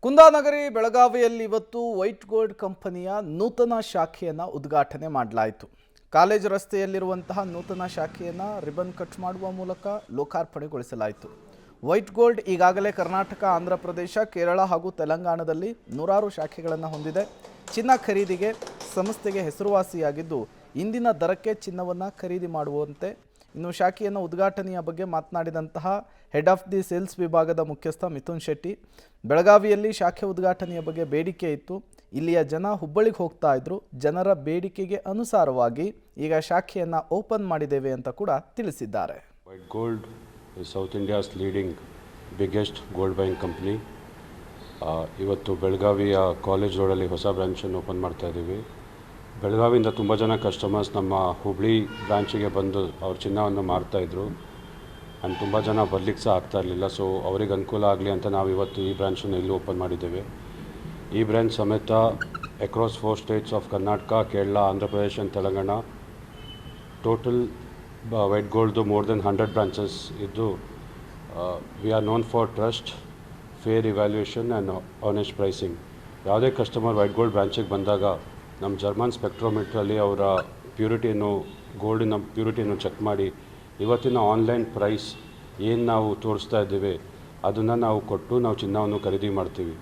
ಕುಂದಾನಗರಿ ಬೆಳಗಾವಿಯಲ್ಲಿ ಇವತ್ತು white gold ಕಂಪನಿಯ ನೂತನ ಶಾಖೆಯನ್ನು ಉದ್ಘಾಟನೆ ಮಾಡಲಾಯಿತು. ಕಾಲೇಜ್ ರಸ್ತೆಯಲ್ಲಿರುವಂತಹ ನೂತನ ಶಾಖೆಯನ್ನು ರಿಬನ್ ಕಟ್ ಮಾಡುವ ಮೂಲಕ ಲೋಕಾರ್ಪಣೆಗೊಳಿಸಲಾಯಿತು. ವೈಟ್ ಗೋಲ್ಡ್ ಈಗಾಗಲೇ ಕರ್ನಾಟಕ, ಆಂಧ್ರ ಪ್ರದೇಶ, ಕೇರಳ ಹಾಗೂ ತೆಲಂಗಾಣದಲ್ಲಿ ನೂರಾರು ಶಾಖೆಗಳನ್ನು ಹೊಂದಿದೆ. ಚಿನ್ನ ಖರೀದಿಗೆ ಸಂಸ್ಥೆಗೆ ಹೆಸರುವಾಸಿಯಾಗಿದ್ದು ಇಂದಿನ ದರಕ್ಕೆ ಚಿನ್ನವನ್ನು ಖರೀದಿ ಮಾಡುವಂತೆ ಇನ್ನು ಶಾಖೆಯನ್ನು ಉದ್ಘಾಟನೆಯ ಬಗ್ಗೆ ಮಾತನಾಡಿದಂತಹ ಹೆಡ್ ಆಫ್ ದಿ ಸೇಲ್ಸ್ ವಿಭಾಗದ ಮುಖ್ಯಸ್ಥ ಮಿಥುನ್ ಶೆಟ್ಟಿ, ಬೆಳಗಾವಿಯಲ್ಲಿ ಶಾಖೆ ಉದ್ಘಾಟನೆಯ ಬಗ್ಗೆ ಬೇಡಿಕೆ ಇತ್ತು. ಇಲ್ಲಿಯ ಜನ ಹುಬ್ಬಳ್ಳಿಗೆ ಹೋಗ್ತಾ ಇದ್ರು. ಜನರ ಬೇಡಿಕೆಗೆ ಅನುಸಾರವಾಗಿ ಈಗ ಶಾಖೆಯನ್ನು ಓಪನ್ ಮಾಡಿದ್ದೇವೆ ಅಂತ ಕೂಡ ತಿಳಿಸಿದ್ದಾರೆ. White gold is south India's leading biggest gold buying company. ಇವತ್ತು ಬೆಳಗಾವಿಯ ಕಾಲೇಜ್ ರೋಡಲ್ಲಿ ಹೊಸ ಬ್ರಾಂಚನ್ನು ಓಪನ್ ಮಾಡ್ತಾ ಇದ್ದೀವಿ. ಬೆಳಗಾವಿಯಿಂದ ತುಂಬ ಜನ ಕಸ್ಟಮರ್ಸ್ ನಮ್ಮ ಹುಬ್ಳಿ ಬ್ರಾಂಚಿಗೆ ಬಂದು ಅವ್ರ ಚಿನ್ನವನ್ನು ಮಾರ್ತಾಯಿದ್ರು. ಆ್ಯಂಡ್ ತುಂಬ ಜನ ಬರಲಿಕ್ಕೆ ಸಹ ಆಗ್ತಾ ಇರಲಿಲ್ಲ. ಸೊ ಅವ್ರಿಗೆ ಅನುಕೂಲ ಆಗಲಿ ಅಂತ ನಾವು ಇವತ್ತು ಈ ಬ್ರಾಂಚನ್ನು ಇಲ್ಲಿ ಓಪನ್ ಮಾಡಿದ್ದೇವೆ. ಈ ಬ್ರಾಂಚ್ ಸಮೇತ across 4 states of Karnataka, Kerala, Andhra Pradesh and Telangana total white ಗೋಲ್ಡ್ದು ಮೋರ್ ದೆನ್ 100 ಬ್ರಾಂಚಸ್ ಇದ್ದು we are known for trust, fair evaluation and honest pricing. ಯಾವುದೇ ಕಸ್ಟಮರ್ ವೈಟ್ ಗೋಲ್ಡ್ ಬ್ರಾಂಚಿಗೆ ಬಂದಾಗ ನಮ್ಮ ಜರ್ಮನ್ ಸ್ಪೆಕ್ಟ್ರೋಮೀಟ್ರಲ್ಲಿ ಅವರ ಪ್ಯೂರಿಟಿಯನ್ನು, ಗೋಲ್ಡಿನ ಪ್ಯೂರಿಟಿಯನ್ನು ಚೆಕ್ ಮಾಡಿ ಇವತ್ತಿನ ಆನ್ಲೈನ್ ಪ್ರೈಸ್ ಏನು ನಾವು ತೋರಿಸ್ತಾ ಇದ್ದೀವಿ ಅದನ್ನು ನಾವು ಕೊಟ್ಟು ನಾವು ಚಿನ್ನವನ್ನು ಖರೀದಿ ಮಾಡ್ತೀವಿ.